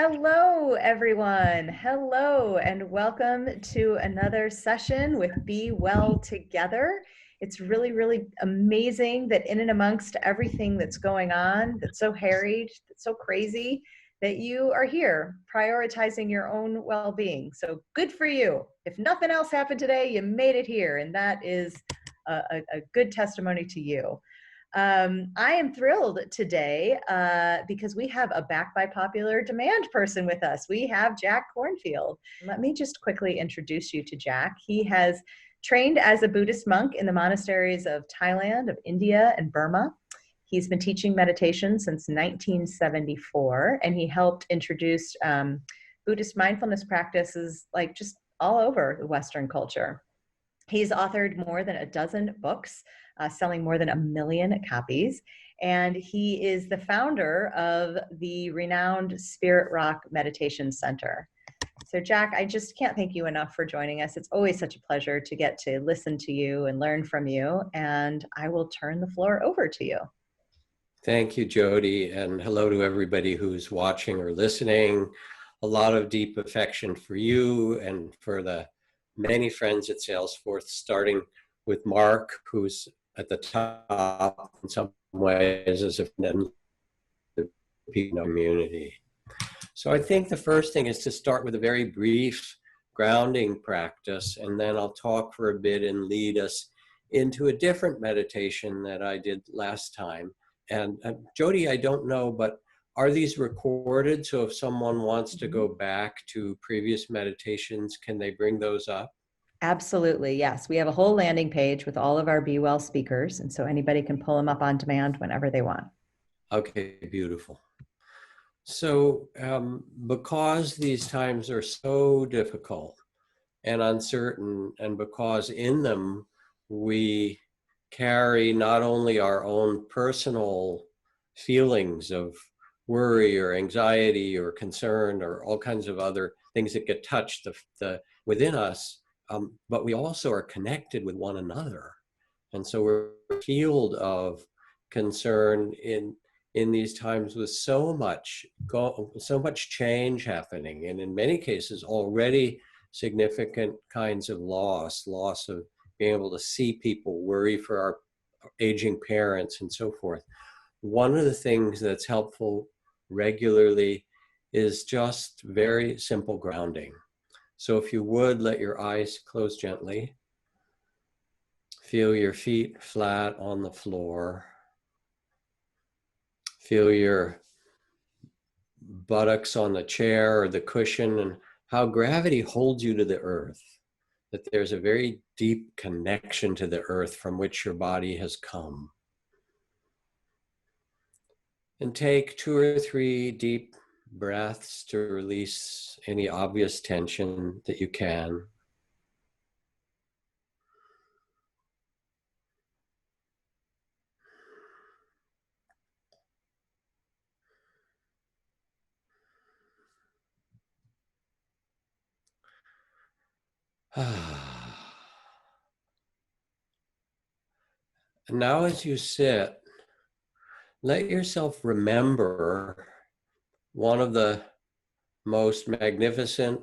Hello, everyone. Hello, and welcome to another session with Be Well Together. It's really amazing that in and amongst everything that's going on, that's so harried, that's so crazy, that you are here prioritizing your own well-being. So good for you. If nothing else happened today, you made it here, and that is a good testimony to you. I am thrilled today because we have a back by popular demand person with us. We have Jack Kornfield. Let me just quickly introduce you to Jack. He has trained as a Buddhist monk in the monasteries of Thailand, of India, and Burma. He's been teaching meditation since 1974, and he helped introduce Buddhist mindfulness practices like just all over the Western culture. He's authored more than a dozen books, selling more than 1 million copies. And he is the founder of the renowned Spirit Rock Meditation Center. So Jack, I just can't thank you enough for joining us. It's always such a pleasure to get to listen to you and learn from you. And I will turn the floor over to you. Thank you, Jody, and hello to everybody who's watching or listening. A lot of deep affection for you and for the many friends at Salesforce, starting with Mark, who's at the top in some ways as a friend of the community. So I think the first thing is to start with a very brief grounding practice, and then I'll talk for a bit and lead us into a different meditation that I did last time. And Jody, I don't know, but are these recorded? So if someone wants to go back to previous meditations, can they bring those up? Absolutely, yes. We have a whole landing page with all of our Be Well speakers, and so anybody can pull them up on demand whenever they want. Okay, beautiful. So because these times are so difficult and uncertain, and because in them we carry not only our own personal feelings of worry or anxiety or concern or all kinds of other things that get touched within us, but we also are connected with one another. And so we're a field of concern in these times with so much change happening, and in many cases already significant kinds of loss of being able to see people, worry for our aging parents and so forth. One of the things that's helpful regularly is just very simple grounding. So if you would, let your eyes close gently. Feel your feet flat on the floor. Feel your buttocks on the chair or the cushion, and how gravity holds you to the earth. That there's a very deep connection to the earth from which your body has come. And take 2 or 3 deep breaths to release any obvious tension that you can. And now as you sit, let yourself remember one of the most magnificent,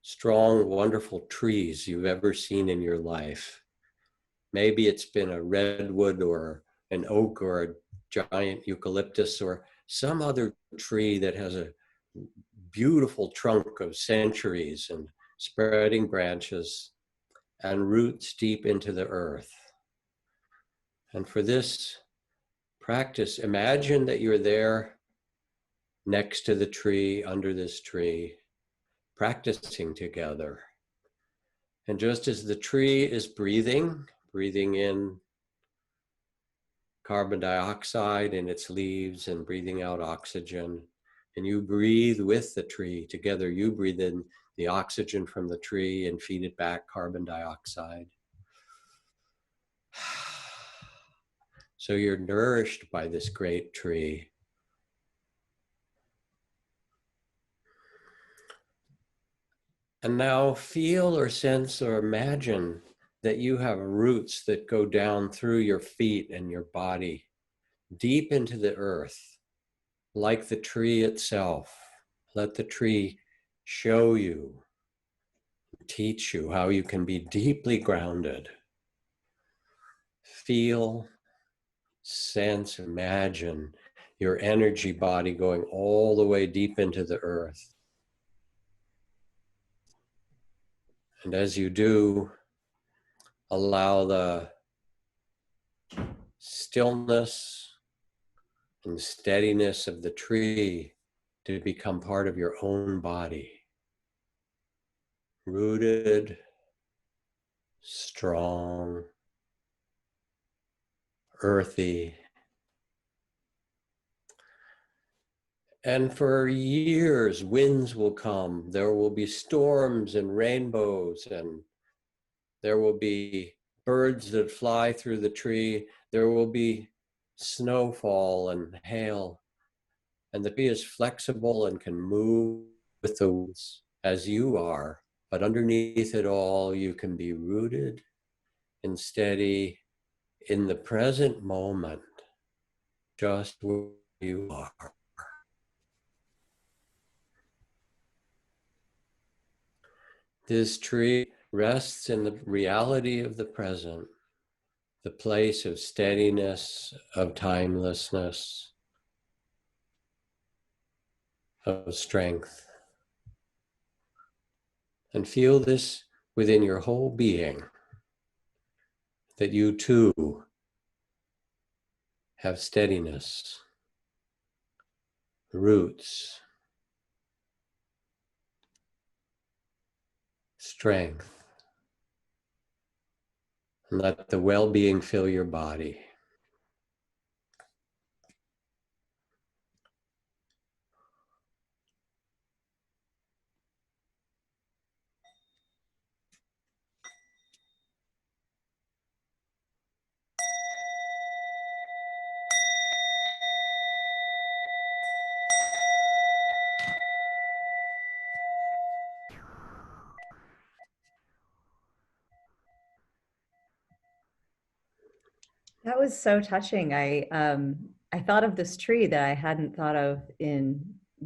strong, wonderful trees you've ever seen in your life. Maybe it's been a redwood or an oak or a giant eucalyptus or some other tree that has a beautiful trunk of centuries and spreading branches and roots deep into the earth. And for this practice, imagine that you're there next to the tree, under this tree, practicing together. And just as the tree is breathing in carbon dioxide in its leaves and breathing out oxygen, and you breathe with the tree together, you breathe in the oxygen from the tree and feed it back carbon dioxide. So you're nourished by this great tree. And now feel or sense or imagine that you have roots that go down through your feet and your body, deep into the earth, like the tree itself. Let the tree show you, teach you how you can be deeply grounded. Feel, sense, imagine your energy body going all the way deep into the earth. And as you do, allow the stillness and steadiness of the tree to become part of your own body. Rooted, strong, earthy. And for years, winds will come. There will be storms and rainbows, and there will be birds that fly through the tree. There will be snowfall and hail. And the tree is flexible and can move with the winds as you are. But underneath it all, you can be rooted and steady in the present moment, just where you are. This tree rests in the reality of the present, the place of steadiness, of timelessness, of strength. And feel this within your whole being, that you too have steadiness, roots, strength. And let the well-being fill your body. That was so touching. I thought of this tree that I hadn't thought of in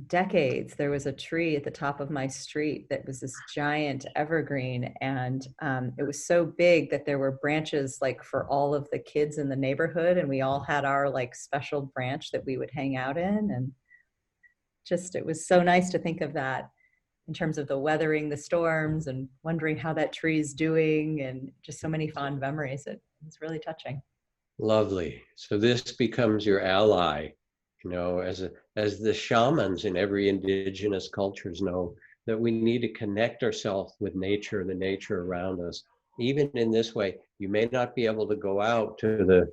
decades. There was a tree at the top of my street that was this giant evergreen, and it was so big that there were branches like for all of the kids in the neighborhood, and we all had our like special branch that we would hang out in. And just it was so nice to think of that in terms of the weathering the storms and wondering how that tree is doing, and just so many fond memories. It was really touching. Lovely. So this becomes your ally, as the shamans in every indigenous cultures know that we need to connect ourselves with nature, the nature around us. Even in this way, you may not be able to go out to the,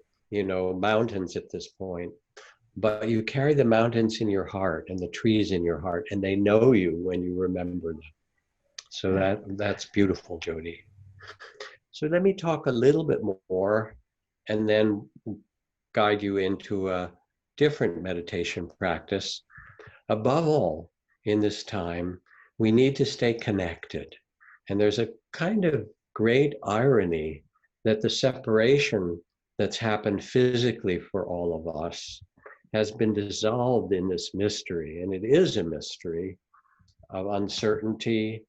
mountains at this point, but you carry the mountains in your heart and the trees in your heart, and they know you when you remember them. So that's beautiful, Jody. So let me talk a little bit more and then guide you into a different meditation practice. Above all, in this time, we need to stay connected. And there's a kind of great irony that the separation that's happened physically for all of us has been dissolved in this mystery. And it is a mystery of uncertainty,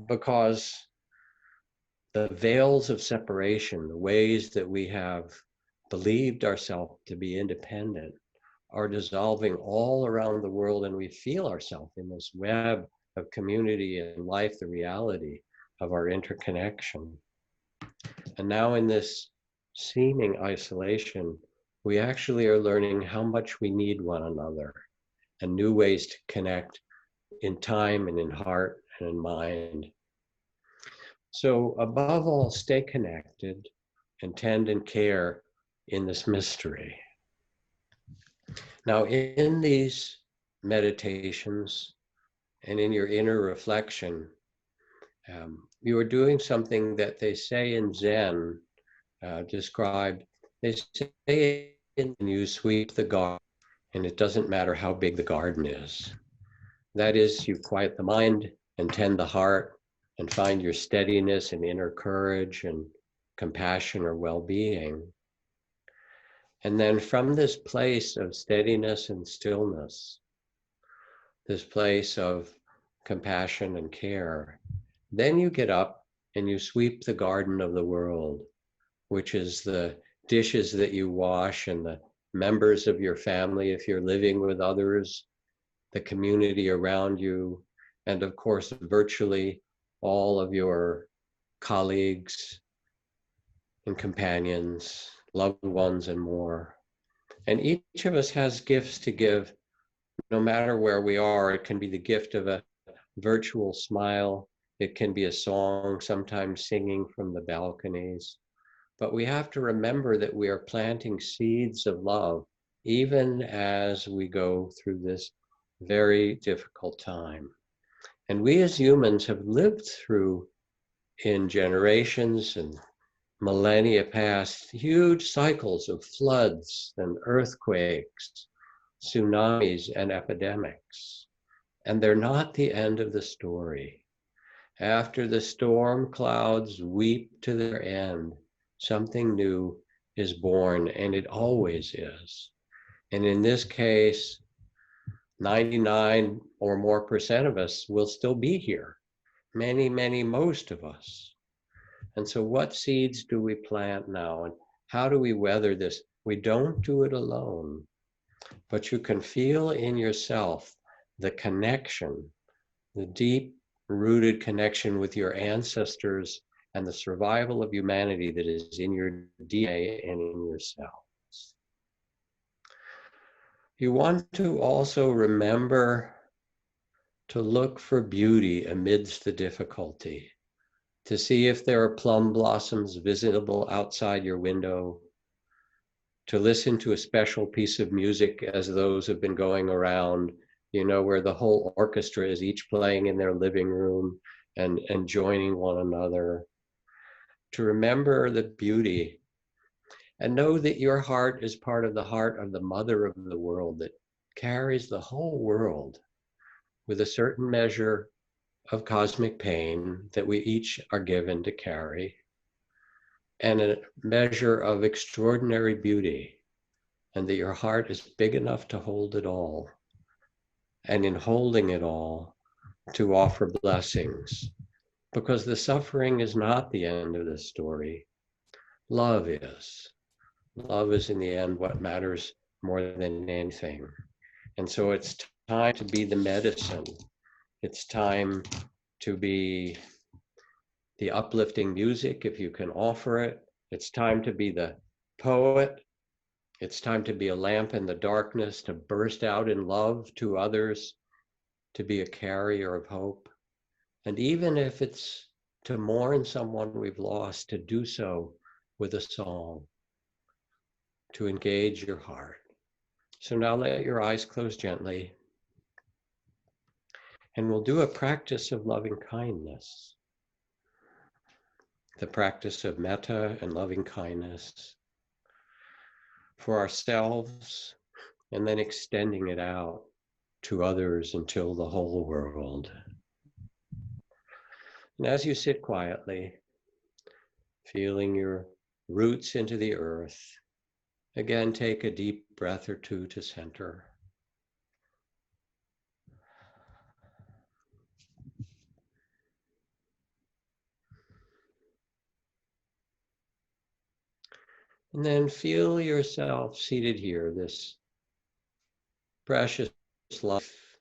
because the veils of separation, the ways that we have believed ourselves to be independent, are dissolving all around the world, and we feel ourselves in this web of community and life, the reality of our interconnection. And now in this seeming isolation, we actually are learning how much we need one another and new ways to connect in time and in heart and in mind. So above all, stay connected and tend and care in this mystery. Now, in these meditations and in your inner reflection, you are doing something that they say in Zen, they say you sweep the garden, and it doesn't matter how big the garden is. That is, you quiet the mind and tend the heart and find your steadiness and inner courage and compassion or well-being. And then from this place of steadiness and stillness, this place of compassion and care, then you get up and you sweep the garden of the world, which is the dishes that you wash and the members of your family, if you're living with others, the community around you, and of course, virtually all of your colleagues and companions, loved ones, and more. And each of us has gifts to give, no matter where we are. It can be the gift of a virtual smile. It can be a song, sometimes singing from the balconies. But we have to remember that we are planting seeds of love, even as we go through this very difficult time. And we as humans have lived through, in generations and millennia past, huge cycles of floods and earthquakes, tsunamis and epidemics. And they're not the end of the story. After the storm clouds weep to their end, something new is born, and it always is. And in this case, 99 or more percent of us will still be here. Many, most of us. And so what seeds do we plant now? And how do we weather this? We don't do it alone, but you can feel in yourself the connection, the deep rooted connection with your ancestors and the survival of humanity that is in your DNA and in yourselves. You want to also remember to look for beauty amidst the difficulty, to see if there are plum blossoms visible outside your window, to listen to a special piece of music as those have been going around, where the whole orchestra is each playing in their living room and joining one another, to remember the beauty and know that your heart is part of the heart of the mother of the world that carries the whole world with a certain measure of cosmic pain that we each are given to carry, and a measure of extraordinary beauty, and that your heart is big enough to hold it all, and in holding it all, to offer blessings, because the suffering is not the end of the story. Love is. Love is in the end what matters more than anything. And so it's time to be the medicine. It's time to be the uplifting music, if you can offer it. It's time to be the poet. It's time to be a lamp in the darkness, to burst out in love to others, to be a carrier of hope. And even if it's to mourn someone we've lost, to do so with a song, to engage your heart. So now let your eyes close gently, and we'll do a practice of loving kindness, the practice of metta and loving kindness for ourselves, and then extending it out to others until the whole world. And as you sit quietly, feeling your roots into the earth, again, take a deep breath or two to center. And then feel yourself seated here, this precious life,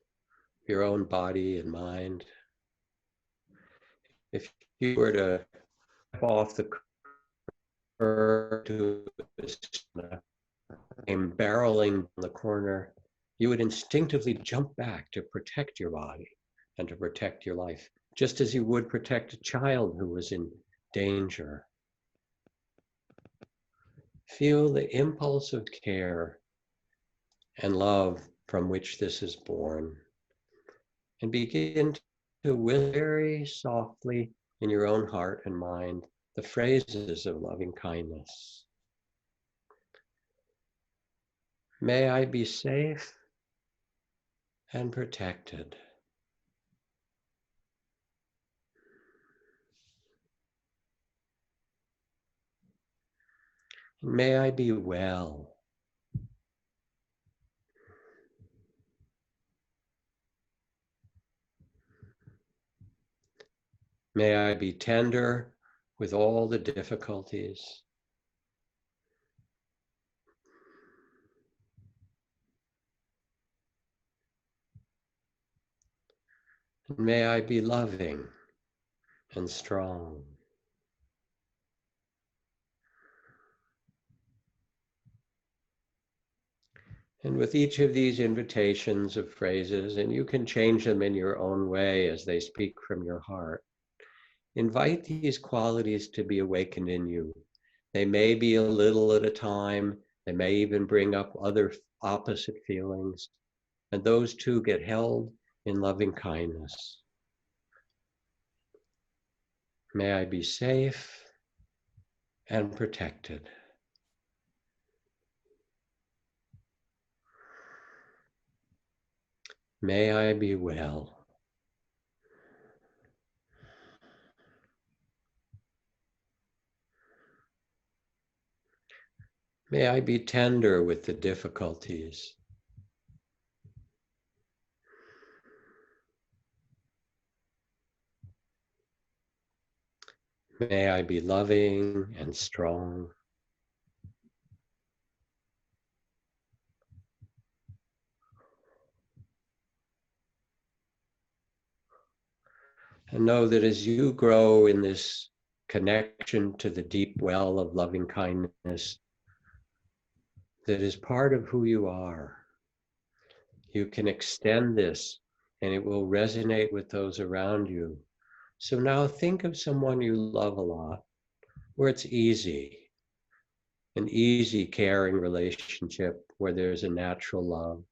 your own body and mind. If you were to step off the curb to came barreling in the corner, you would instinctively jump back to protect your body and to protect your life, just as you would protect a child who was in danger. Feel the impulse of care and love from which this is born, and begin to whisper very softly in your own heart and mind the phrases of loving kindness. May I be safe and protected. May I be well. May I be tender with all the difficulties. And may I be loving and strong. And with each of these invitations of phrases, and you can change them in your own way as they speak from your heart, invite these qualities to be awakened in you. They may be a little at a time. They may even bring up other opposite feelings. And those too get held in loving kindness. May I be safe and protected. May I be well. May I be tender with the difficulties. May I be loving and strong. And know that as you grow in this connection to the deep well of loving kindness that is part of who you are, you can extend this and it will resonate with those around you. So now think of someone you love a lot, where it's easy, an easy, caring relationship where there's a natural love.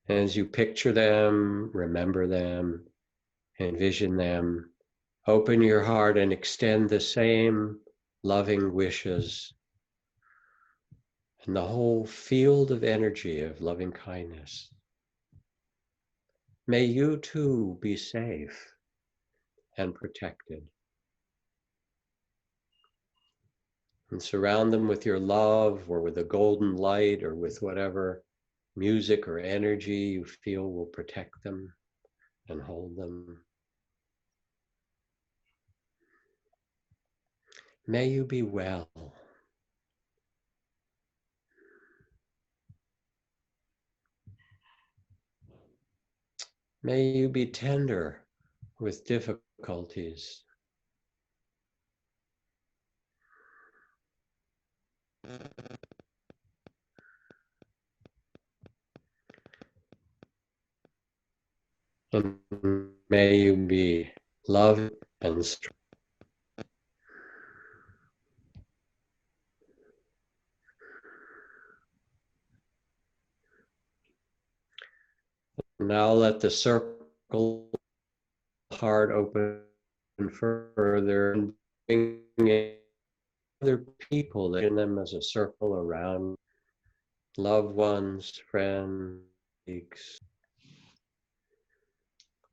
And as you picture them, remember them, envision them, open your heart and extend the same loving wishes and the whole field of energy of loving kindness. May you too be safe and protected. And surround them with your love or with a golden light or with whatever music or energy you feel will protect them and hold them. May you be well. May you be tender with difficulties. And may you be loved and strong. Now let the circle heart open further and bring in other people that in them as a circle around loved ones, friends, colleagues.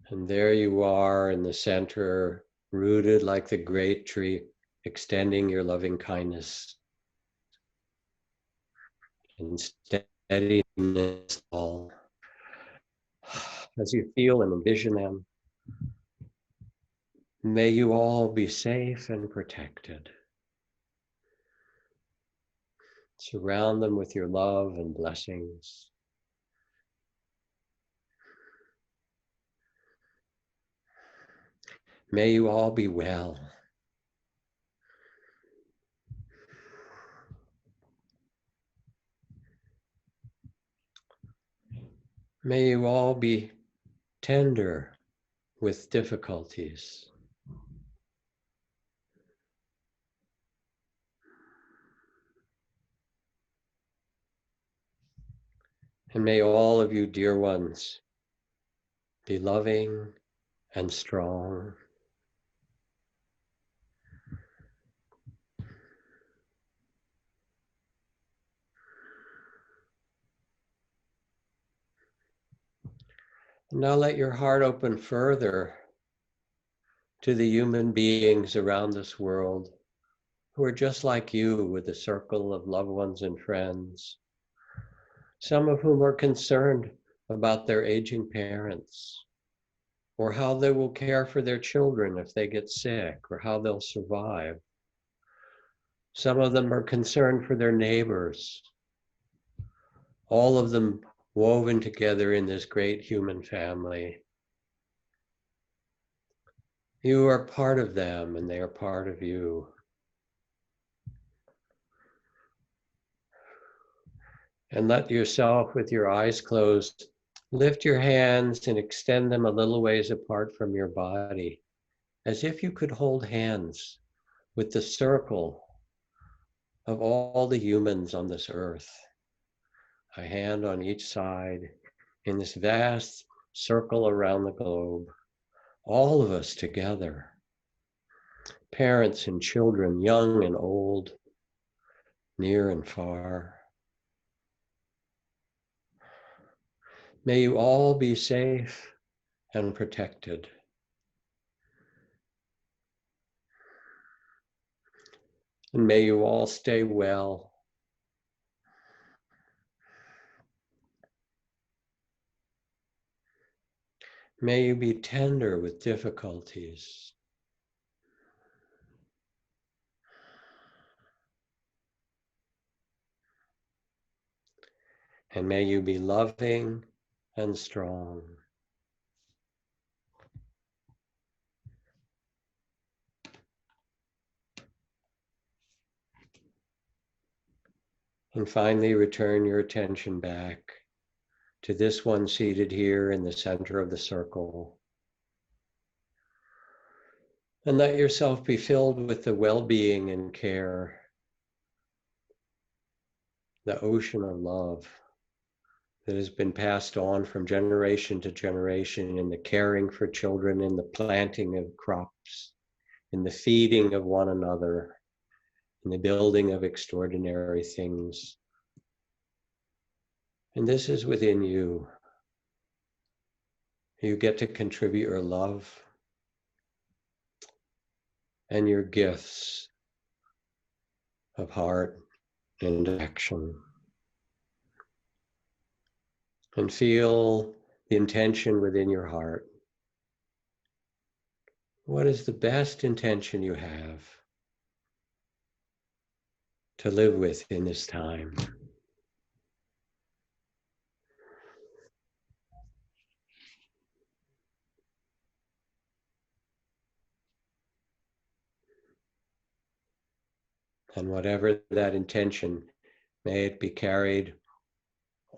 And there you are in the center, rooted like the great tree, extending your loving kindness and steadiness all. As you feel and envision them, may you all be safe and protected. Surround them with your love and blessings. May you all be well. May you all be tender with difficulties. And may all of you, dear ones, be loving and strong. Now let your heart open further to the human beings around this world who are just like you, with a circle of loved ones and friends, some of whom are concerned about their aging parents, or how they will care for their children if they get sick, or how they'll survive. Some of them are concerned for their neighbors, all of them woven together in this great human family. You are part of them and they are part of you. And let yourself, with your eyes closed, lift your hands and extend them a little ways apart from your body, as if you could hold hands with the circle of all the humans on this earth, a hand on each side in this vast circle around the globe, all of us together, parents and children, young and old, near and far. May you all be safe and protected. And may you all stay well. May you be tender with difficulties. And may you be loving and strong. And finally, return your attention back to this one seated here in the center of the circle. And let yourself be filled with the well-being and care, the ocean of love that has been passed on from generation to generation in the caring for children, in the planting of crops, in the feeding of one another, in the building of extraordinary things. And this is within you. You get to contribute your love and your gifts of heart and action. And feel the intention within your heart. What is the best intention you have to live with in this time? And whatever that intention, may it be carried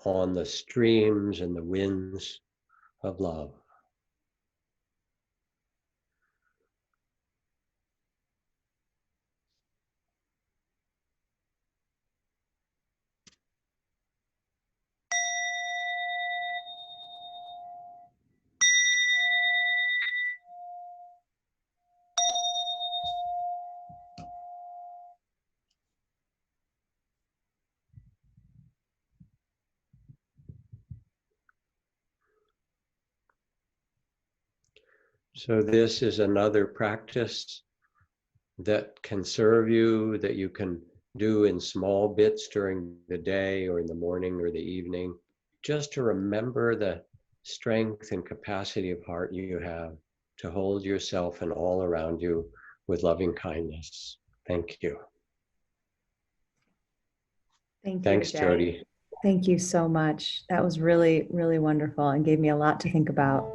on the streams and the winds of love. So this is another practice that can serve you, that you can do in small bits during the day or in the morning or the evening, just to remember the strength and capacity of heart you have to hold yourself and all around you with loving kindness. Thank you. Thank you, Thanks, Jay. Jody. Thank you so much. That was really, really wonderful and gave me a lot to think about.